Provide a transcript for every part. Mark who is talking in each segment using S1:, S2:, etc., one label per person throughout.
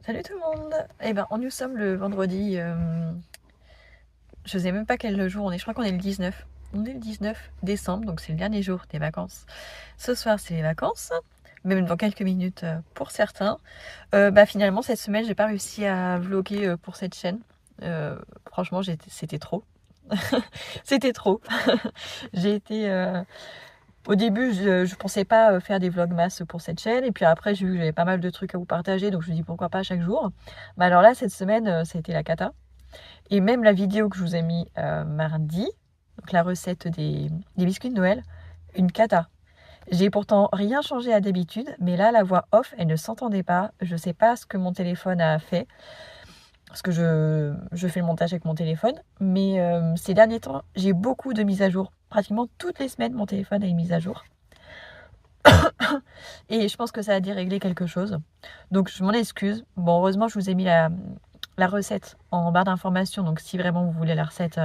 S1: Salut tout le monde. Nous sommes le vendredi, je sais même pas quel jour on est, je crois qu'on est le 19. On est le 19 décembre, donc c'est le dernier jour des vacances. Ce soir c'est les vacances, même dans quelques minutes pour certains. Finalement cette semaine j'ai pas réussi à vlogger pour cette chaîne. Franchement c'était trop. C'était trop. J'ai été... Au début, je pensais pas faire des vlogmas pour cette chaîne. Et puis après, j'ai vu que j'avais pas mal de trucs à vous partager. Donc je me dis pourquoi pas chaque jour. Mais alors là, cette semaine, ça a été la cata. Et même la vidéo que je vous ai mis mardi, donc la recette des biscuits de Noël, une cata. J'ai pourtant rien changé à d'habitude. Mais là, la voix off, elle ne s'entendait pas. Je sais pas ce que mon téléphone a fait. Parce que je fais le montage avec mon téléphone. Mais ces derniers temps, j'ai beaucoup de mises à jour. Pratiquement toutes les semaines, mon téléphone a une mise à jour. Et je pense que ça a déréglé quelque chose. Donc je m'en excuse. Bon, heureusement, je vous ai mis la recette en barre d'informations. Donc si vraiment vous voulez la recette,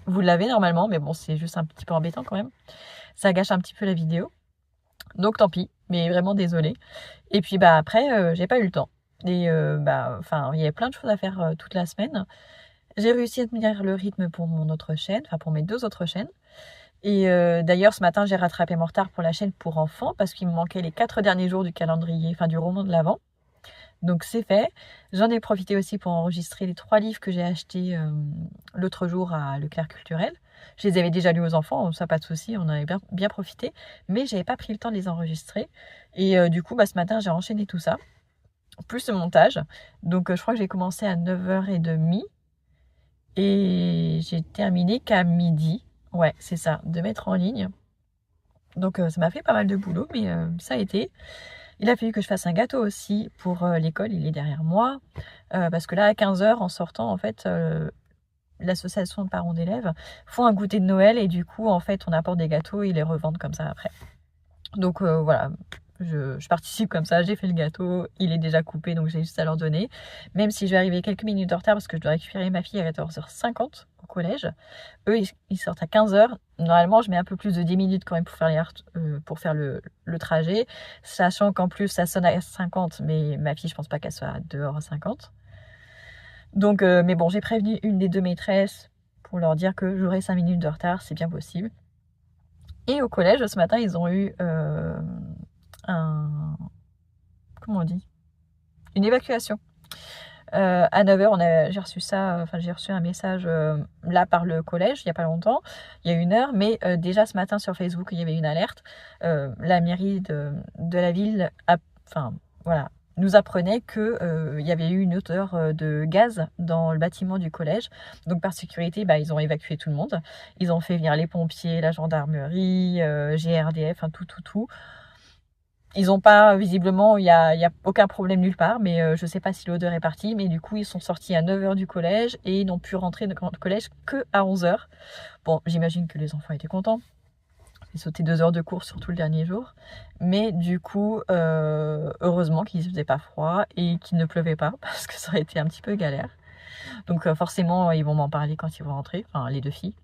S1: vous l'avez normalement. Mais bon, c'est juste un petit peu embêtant quand même. Ça gâche un petit peu la vidéo. Donc tant pis. Mais vraiment désolée. Et puis après, j'ai pas eu le temps. Et il y avait plein de choses à faire toute la semaine. J'ai réussi à tenir le rythme pour mon autre chaîne, enfin pour mes 2 autres chaînes. Et d'ailleurs, ce matin, j'ai rattrapé mon retard pour la chaîne pour enfants parce qu'il me manquait les 4 derniers jours du calendrier, enfin du roman de l'Avent. Donc c'est fait. J'en ai profité aussi pour enregistrer les 3 livres que j'ai achetés l'autre jour à Leclerc Culturel. Je les avais déjà lus aux enfants, ça pas de souci, on en avait bien profité. Mais j'avais pas pris le temps de les enregistrer. Et du coup, ce matin, j'ai enchaîné tout ça, plus le montage. Donc je crois que j'ai commencé à 9h30 et j'ai terminé qu'à midi. Ouais, c'est ça, de mettre en ligne. Donc ça m'a fait pas mal de boulot, mais ça a été. Il a fallu que je fasse un gâteau aussi pour l'école, il est derrière moi. Parce que là, à 15h, en sortant, en fait, l'association de parents d'élèves font un goûter de Noël et du coup, en fait, on apporte des gâteaux et ils les revendent comme ça après. Donc voilà, je participe comme ça, j'ai fait le gâteau, il est déjà coupé, donc j'ai juste à leur donner. Même si je vais arriver quelques minutes de retard parce que je dois récupérer ma fille à 14h50 au collège. Eux, ils sortent à 15h. Normalement, je mets un peu plus de 10 minutes quand même pour faire le trajet. Sachant qu'en plus, ça sonne à 50, mais ma fille, je pense pas qu'elle soit à 2h50. Donc, mais bon, j'ai prévenu une des 2 maîtresses pour leur dire que j'aurai 5 minutes de retard, c'est bien possible. Et au collège, ce matin, ils ont eu comment on dit, une évacuation. À 9h, j'ai reçu un message là par le collège il n'y a pas longtemps, il y a 1 heure, mais déjà ce matin sur Facebook il y avait une alerte. La mairie de la ville nous apprenait que il y avait eu une odeur de gaz dans le bâtiment du collège. Donc par sécurité, ils ont évacué tout le monde. Ils ont fait venir les pompiers, la gendarmerie, GRDF, tout. Ils n'ont pas, visiblement, il y a aucun problème nulle part, mais je ne sais pas si l'odeur est partie. Mais du coup, ils sont sortis à 9h du collège et ils n'ont pu rentrer dans le collège que à 11h. Bon, j'imagine que les enfants étaient contents. Ils sautaient 2 heures de cours, surtout le dernier jour. Mais du coup, heureusement qu'il ne faisait pas froid et qu'il ne pleuvait pas, parce que ça aurait été un petit peu galère. Donc forcément, ils vont m'en parler quand ils vont rentrer, enfin les 2 filles.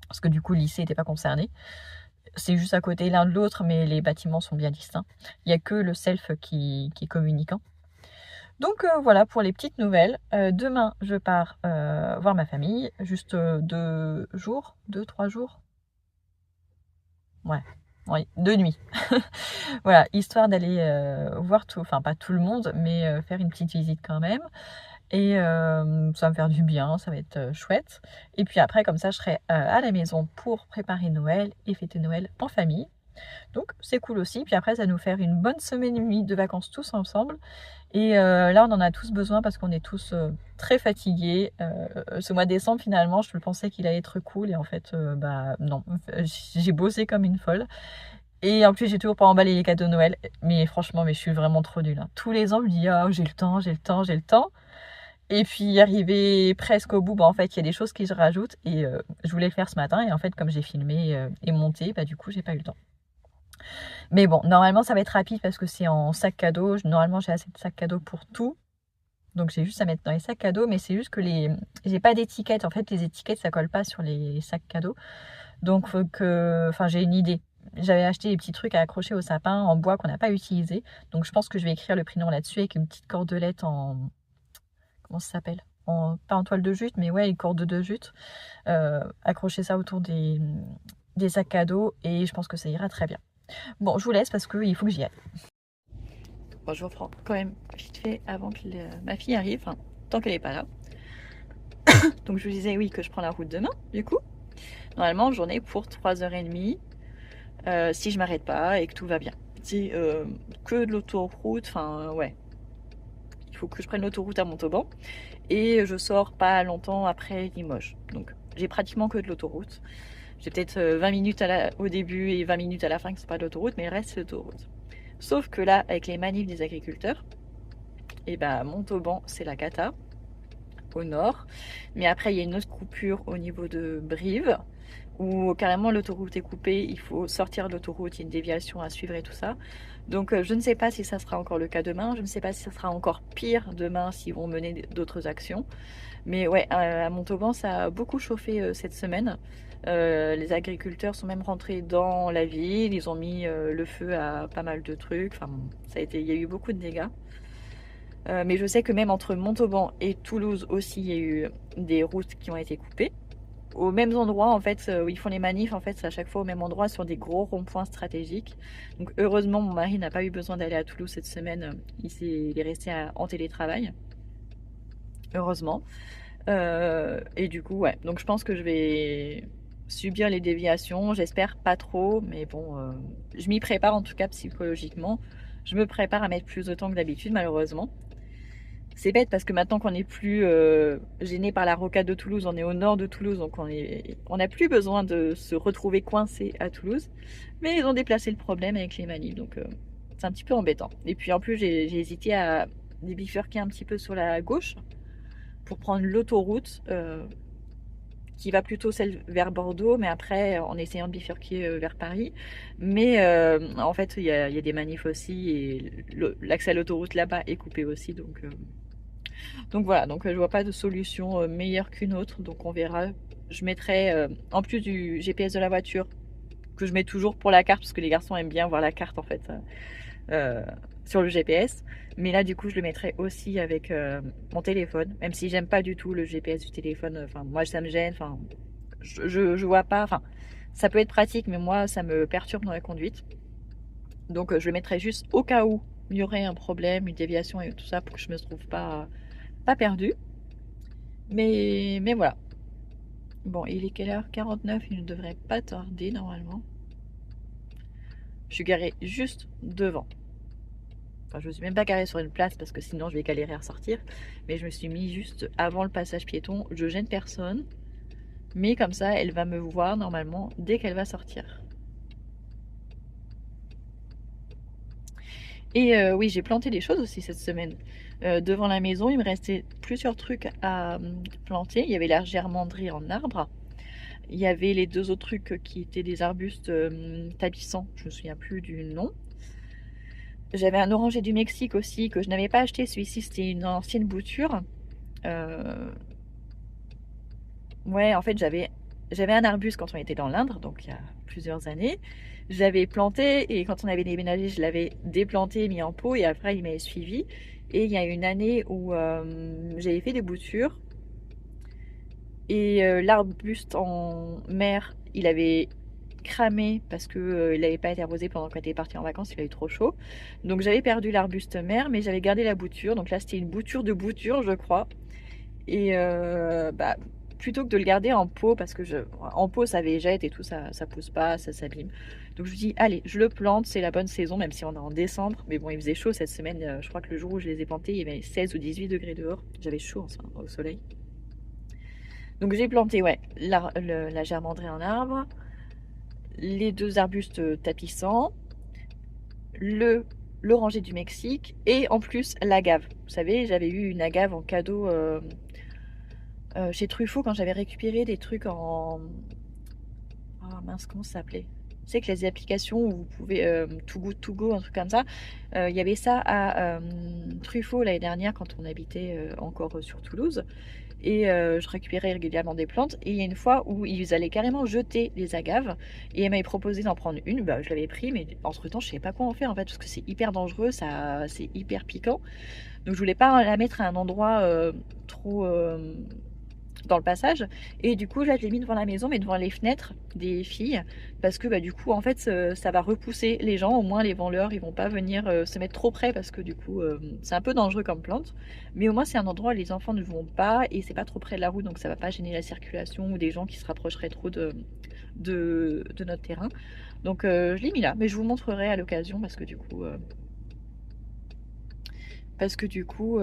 S1: Parce que du coup, le lycée n'était pas concerné. C'est juste à côté l'un de l'autre, mais les bâtiments sont bien distincts. Il n'y a que le self qui est communicant. Donc voilà pour les petites nouvelles. Demain, je pars voir ma famille. Juste 2 jours, 2-3 jours. Ouais, oui, 2 nuits. Voilà, histoire d'aller voir tout, enfin pas tout le monde, mais faire une petite visite quand même. Et ça va me faire du bien, ça va être chouette. Et puis après, comme ça, je serai à la maison pour préparer Noël et fêter Noël en famille. Donc c'est cool aussi. Puis après, ça va nous faire une bonne semaine et demie de vacances tous ensemble. Et là, on en a tous besoin parce qu'on est tous très fatigués. Ce mois de décembre, finalement, je pensais qu'il allait être cool. Et en fait, non, j'ai bossé comme une folle. Et en plus, j'ai toujours pas emballé les cadeaux de Noël. Mais franchement, je suis vraiment trop nulle. Tous les ans, je me dis, ah, j'ai le temps, j'ai le temps, j'ai le temps. Et puis, arrivé presque au bout, en fait, il y a des choses que je rajoute. Et je voulais le faire ce matin. Et en fait, comme j'ai filmé et monté, du coup, j'ai pas eu le temps. Mais bon, normalement, ça va être rapide parce que c'est en sac cadeau. Normalement, j'ai assez de sacs cadeaux pour tout. Donc, j'ai juste à mettre dans les sacs cadeaux. Mais c'est juste que j'ai pas d'étiquette. En fait, les étiquettes, ça colle pas sur les sacs cadeaux. Donc, j'ai une idée. j'avais acheté des petits trucs à accrocher au sapin en bois qu'on n'a pas utilisé. Donc je pense que je vais écrire le prénom là-dessus avec une petite cordelette en... Comment ça s'appelle? Pas en toile de jute, mais ouais, une corde de jute. Accrocher ça autour des sacs à dos et je pense que ça ira très bien. Bon, je vous laisse parce qu'il faut que j'y aille. Bon, je reprends quand même vite fait avant que ma fille arrive, enfin, tant qu'elle n'est pas là. Donc je vous disais oui que je prends la route demain, du coup. Normalement, j'en ai pour 3h30 si je m'arrête pas et que tout va bien. C'est que de l'autoroute, enfin ouais. Il faut que je prenne l'autoroute à Montauban et je sors pas longtemps après Limoges. Donc j'ai pratiquement que de l'autoroute. J'ai peut-être 20 minutes au début et 20 minutes à la fin qui ne sont pas de l'autoroute, mais le reste c'est l'autoroute. Sauf que là, avec les manifs des agriculteurs, et ben Montauban c'est la cata au nord, mais après il y a une autre coupure au niveau de Brive où carrément l'autoroute est coupée, il faut sortir de l'autoroute, il y a une déviation à suivre et tout ça. Donc je ne sais pas si ça sera encore le cas demain, je ne sais pas si ça sera encore pire demain s'ils vont mener d'autres actions. Mais ouais, à Montauban ça a beaucoup chauffé cette semaine. Les agriculteurs sont même rentrés dans la ville, ils ont mis le feu à pas mal de trucs, enfin il y a eu beaucoup de dégâts. Mais je sais que même entre Montauban et Toulouse aussi, il y a eu des routes qui ont été coupées. Aux mêmes endroits, en fait, où ils font les manifs, en fait, c'est à chaque fois au même endroit, sur des gros ronds-points stratégiques. Donc heureusement, mon mari n'a pas eu besoin d'aller à Toulouse cette semaine. Il est resté en télétravail. Heureusement. Et du coup, ouais. Donc je pense que je vais subir les déviations. J'espère pas trop, mais bon, je m'y prépare en tout cas psychologiquement. Je me prépare à mettre plus de temps que d'habitude, malheureusement. C'est bête parce que maintenant qu'on n'est plus gêné par la rocade de Toulouse, on est au nord de Toulouse, donc on n'a plus besoin de se retrouver coincé à Toulouse. Mais ils ont déplacé le problème avec les manifs, donc c'est un petit peu embêtant. Et puis en plus, j'ai hésité à bifurquer un petit peu sur la gauche pour prendre l'autoroute qui va plutôt celle vers Bordeaux, mais après en essayant de bifurquer vers Paris. Mais en fait, il y a des manifs aussi et l'accès à l'autoroute là-bas est coupé aussi, donc voilà, donc je vois pas de solution meilleure qu'une autre, donc on verra. Je mettrai, en plus du GPS de la voiture, que je mets toujours pour la carte, parce que les garçons aiment bien voir la carte en fait sur le GPS, mais là du coup je le mettrai aussi avec mon téléphone, même si j'aime pas du tout le GPS du téléphone, enfin moi ça me gêne, enfin je vois pas, enfin ça peut être pratique, mais moi ça me perturbe dans la conduite. Donc je le mettrai juste au cas où il y aurait un problème, une déviation et tout ça, pour que je me trouve pas perdu. Mais voilà. Bon, il est quelle heure? 49, il ne devrait pas tarder normalement. Je suis garée juste devant. Enfin, je ne suis même pas garée sur une place parce que sinon je vais galérer à ressortir. Mais je me suis mis juste avant le passage piéton. Je gêne personne. Mais comme ça, elle va me voir normalement dès qu'elle va sortir. Et oui, j'ai planté des choses aussi cette semaine. Devant la maison, il me restait plusieurs trucs à planter. Il y avait la germanderie en arbre. Il y avait les deux autres trucs qui étaient des arbustes tapissants. Je me souviens plus du nom. J'avais un oranger du Mexique aussi que je n'avais pas acheté. Celui-ci, c'était une ancienne bouture. Ouais, en fait, j'avais un arbuste quand on était dans l'Indre, donc il y a plusieurs années. J'avais planté et quand on avait déménagé, je l'avais déplanté, mis en pot et après il m'avait suivi. Et il y a une année où j'avais fait des boutures et l'arbuste en mer, il avait cramé parce que il n'avait pas été arrosé pendant qu'on était parti en vacances, il a eu trop chaud. Donc j'avais perdu l'arbuste mer, mais j'avais gardé la bouture. Donc là, c'était une bouture de bouture, je crois. Et bah, plutôt que de le garder en pot, parce que en pot ça végète et tout, ça pousse pas, ça s'abîme. Donc je me dis, allez, je le plante, c'est la bonne saison, même si on est en décembre. Mais bon, il faisait chaud cette semaine. Je crois que le jour où je les ai plantés, il y avait 16 ou 18 degrés dehors. J'avais chaud enfin, au soleil. Donc j'ai planté, ouais, la germanderie en arbre, les deux arbustes tapissants, l'oranger du Mexique et en plus l'agave. Vous savez, j'avais eu une agave en cadeau chez Truffaut quand j'avais récupéré des trucs en... Ah mince, comment ça s'appelait? Tu sais que les applications où vous pouvez Too Good To Go, un truc comme ça, il y avait ça à Truffaut l'année dernière quand on habitait encore sur Toulouse. et je récupérais régulièrement des plantes. Et il y a une fois où ils allaient carrément jeter les agaves et elle m'avait proposé d'en prendre une. Bah, je l'avais pris, mais entre temps je savais pas quoi en faire en fait, parce que c'est hyper dangereux, ça, c'est hyper piquant. Donc je voulais pas la mettre à un endroit trop dans le passage, et du coup là je l'ai mis devant la maison, mais devant les fenêtres des filles, parce que bah, du coup en fait ça va repousser les gens, au moins les vendeurs ils vont pas venir se mettre trop près, parce que du coup c'est un peu dangereux comme plante, mais au moins c'est un endroit où les enfants ne vont pas et c'est pas trop près de la route, donc ça va pas gêner la circulation ou des gens qui se rapprocheraient trop de notre terrain. Donc je l'ai mis là, mais je vous montrerai à l'occasion, parce que du coup,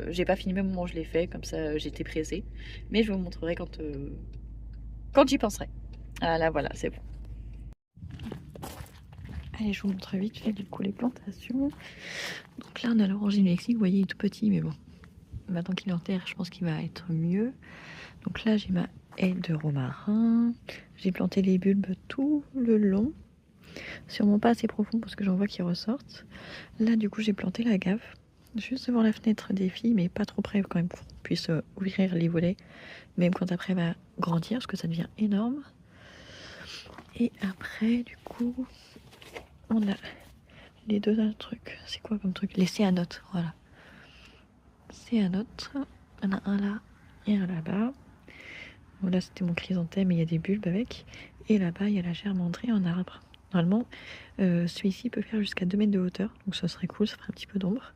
S1: j'ai pas filmé au moment où je l'ai fait, comme ça j'étais pressée. Mais je vous montrerai quand j'y penserai. Ah là voilà, c'est bon. Allez, je vous montre vite fait du coup les plantations. Donc là on a l'oranger du Mexique, vous voyez il est tout petit, mais bon. Maintenant qu'il est en terre, je pense qu'il va être mieux. Donc là j'ai ma haie de romarin. J'ai planté les bulbes tout le long. Sûrement pas assez profond parce que j'en vois qui ressortent. Là du coup j'ai planté l'agave juste devant la fenêtre des filles, mais pas trop près quand même pour qu'on puisse ouvrir les volets, même quand après elle va grandir, parce que ça devient énorme. Et après du coup on a les deux autres trucs. C'est quoi comme truc? Les céanotes, voilà. Céanotes, il y en a un là et un là-bas. Bon, là c'était mon chrysanthème et il y a des bulbes avec. Et là-bas il y a la germanderie en arbre. Normalement celui-ci peut faire jusqu'à 2 mètres de hauteur, donc ça serait cool, ça ferait un petit peu d'ombre.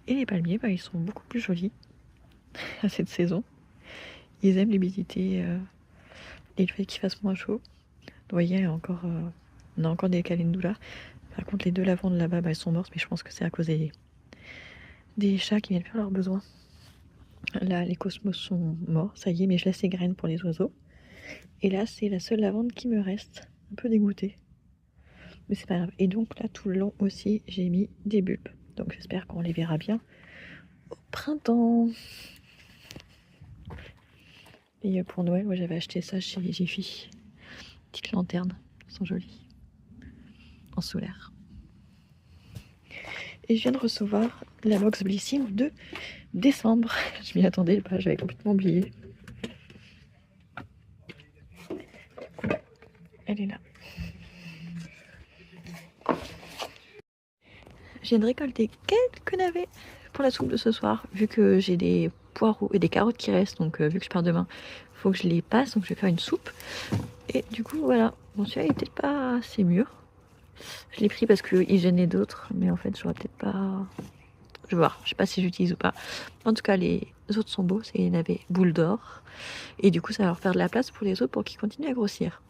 S1: Et les palmiers, bah, ils sont beaucoup plus jolis à cette saison. Ils aiment l'humidité et le fait qu'il fasse moins chaud. Vous voyez, on a encore des calendula. Par contre, les deux lavandes là-bas, bah, elles sont mortes, mais je pense que c'est à cause des chats qui viennent faire leurs besoins. Là, les cosmos sont morts, ça y est, mais je laisse les graines pour les oiseaux. Et là, c'est la seule lavande qui me reste. Un peu dégoûtée. Mais c'est pas grave. Et donc là, tout le long aussi, j'ai mis des bulbes. Donc j'espère qu'on les verra bien au printemps. Et pour Noël, moi j'avais acheté ça chez Jiffy. Petites lanternes, elles sont jolies. En solaire. Et je viens de recevoir la box Blissim de décembre. Je m'y attendais pas, j'avais complètement oublié. Elle est là. Je viens de récolter quelques navets pour la soupe de ce soir, vu que j'ai des poireaux et des carottes qui restent, donc vu que je pars demain, il faut que je les passe, donc je vais faire une soupe. Et du coup, voilà, bon celui-là il est peut-être pas assez mûr. Je l'ai pris parce qu'il gênait d'autres, mais en fait j'aurais peut-être pas... Je vais voir, je sais pas si j'utilise ou pas. En tout cas, les autres sont beaux, c'est les navets boule d'or. Et du coup, ça va leur faire de la place pour les autres pour qu'ils continuent à grossir.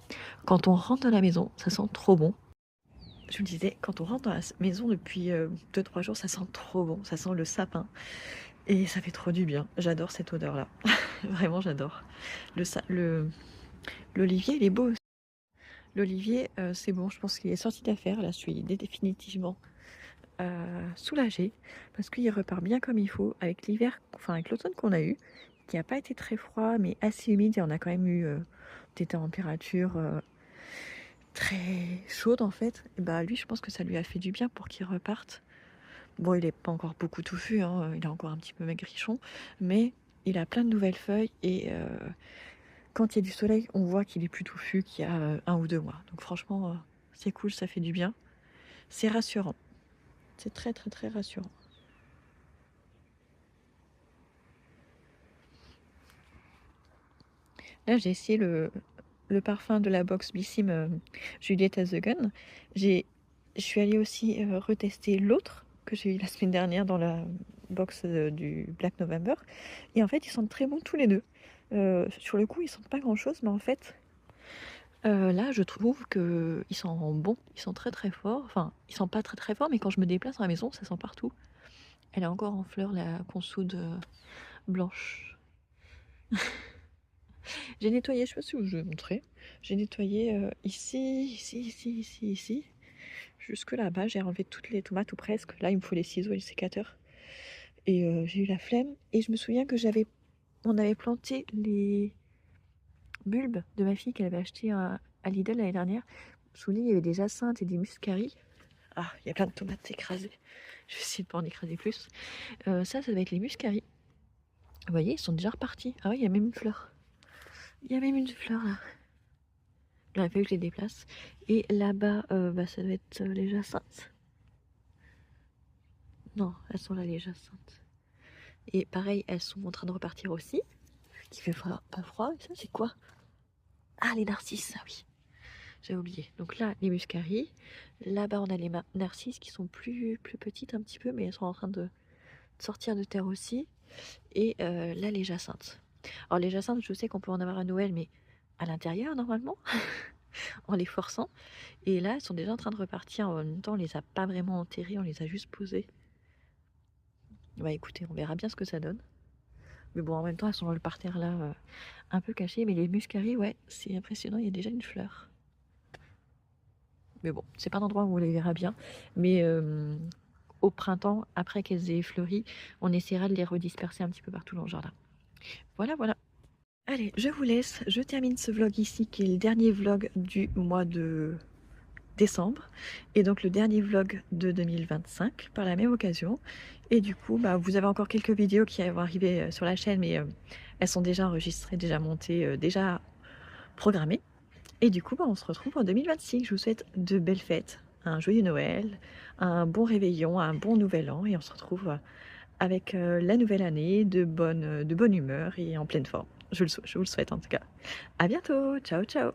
S1: Quand on rentre dans la maison, ça sent trop bon. Je vous le disais, quand on rentre dans la maison depuis 2-3 jours, ça sent trop bon. Ça sent le sapin. Et ça fait trop du bien. J'adore cette odeur-là. Vraiment, j'adore. L'olivier, il est beau aussi. L'olivier, c'est bon. Je pense qu'il est sorti d'affaire. Là, je suis définitivement soulagée. Parce qu'il repart bien comme il faut. Avec l'hiver, enfin avec l'automne qu'on a eu, qui n'a pas été très froid, mais assez humide. Et on a quand même eu des températures très chaude en fait, et bah lui je pense que ça lui a fait du bien pour qu'il reparte. Bon, il est pas encore beaucoup touffu, hein, il est encore un petit peu maigrichon, mais il a plein de nouvelles feuilles et quand il y a du soleil, on voit qu'il est plus touffu qu'il y a 1 ou 2 mois. Donc franchement, c'est cool, ça fait du bien. C'est rassurant. C'est très très très rassurant. Là, j'ai essayé le parfum de la box Bissim Juliette as the Gun. Je suis allée aussi retester l'autre que j'ai eu la semaine dernière dans la box du Black November. Et en fait, ils sentent très bons tous les deux. Sur le coup, ils sentent pas grand chose, mais en fait, là, je trouve qu'ils sont bons. Ils sont très très forts. Enfin, ils sont pas très très forts, mais quand je me déplace dans la maison, ça sent partout. Elle est encore en fleurs, la consoude blanche. J'ai nettoyé, je sais pas si je vais montrer. J'ai nettoyé ici. Jusque là-bas, j'ai enlevé toutes les tomates ou presque. Là, il me faut les ciseaux et le sécateur. Et j'ai eu la flemme. Et je me souviens que on avait planté les bulbes de ma fille qu'elle avait acheté à Lidl l'année dernière. Je me souviens, il y avait des jacinthes et des muscaries. Ah, il y a plein de tomates écrasées. Je vais essayer de pas en écraser plus. Ça va être les muscaries. Vous voyez, ils sont déjà repartis. Ah oui, il y a même une fleur. Il y a même une fleur là. Il aurait fallu que je les déplace. Et là-bas, ça doit être les jacinthes. Non, elles sont là les jacinthes. Et pareil, elles sont en train de repartir aussi. Il fait pas froid. Et ça, c'est quoi? Ah, les narcisses, ah oui. J'avais oublié. Donc là, les muscaries. Là-bas, on a les narcisses qui sont plus petites un petit peu, mais elles sont en train de sortir de terre aussi. Et là, les jacinthes. Alors, les jacinthes, je sais qu'on peut en avoir à Noël, mais à l'intérieur, normalement, en les forçant. Et là, elles sont déjà en train de repartir. En même temps, on les a pas vraiment enterrées, on les a juste posées. Bah écoutez, on verra bien ce que ça donne. Mais bon, en même temps, elles sont dans le parterre là, un peu cachées. Mais les muscaries, ouais, c'est impressionnant, il y a déjà une fleur. Mais bon, c'est pas un endroit où on les verra bien. Mais au printemps, après qu'elles aient fleuri, on essaiera de les redisperser un petit peu partout dans le jardin. Voilà, voilà. Allez, je vous laisse. Je termine ce vlog ici, qui est le dernier vlog du mois de décembre. Et donc le dernier vlog de 2025, par la même occasion. Et du coup, vous avez encore quelques vidéos qui vont arriver sur la chaîne, mais elles sont déjà enregistrées, déjà montées, déjà programmées. Et du coup, on se retrouve en 2026. Je vous souhaite de belles fêtes, un joyeux Noël, un bon réveillon, un bon nouvel an. Et on se retrouve avec la nouvelle année de bonne humeur et en pleine forme. Je vous le souhaite en tout cas. À bientôt. Ciao, ciao.